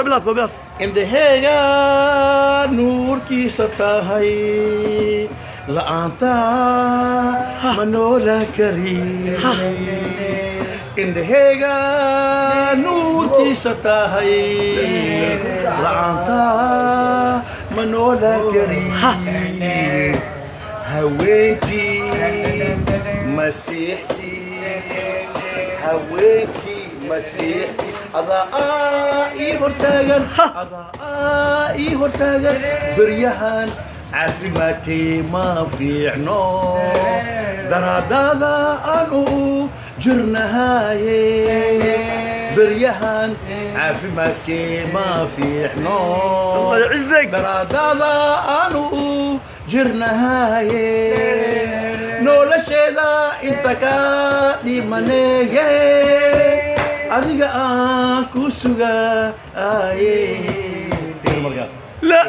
Bilal. indhahayga nuurkiisa tahay la'aanta ma noola karin indhahayga nuurkiisa tahay la'aanta ma noola karin haweenkii masiixii adaa ii hortaagan beryahan caafimaadkay ma fiicno daraadada aanu jirnahaye beryahan caafimaadkay ma fiicno daraadada aanu jirnahaye nolosheeda inta ka dhimaneeye adiga aan ku sugaaye لا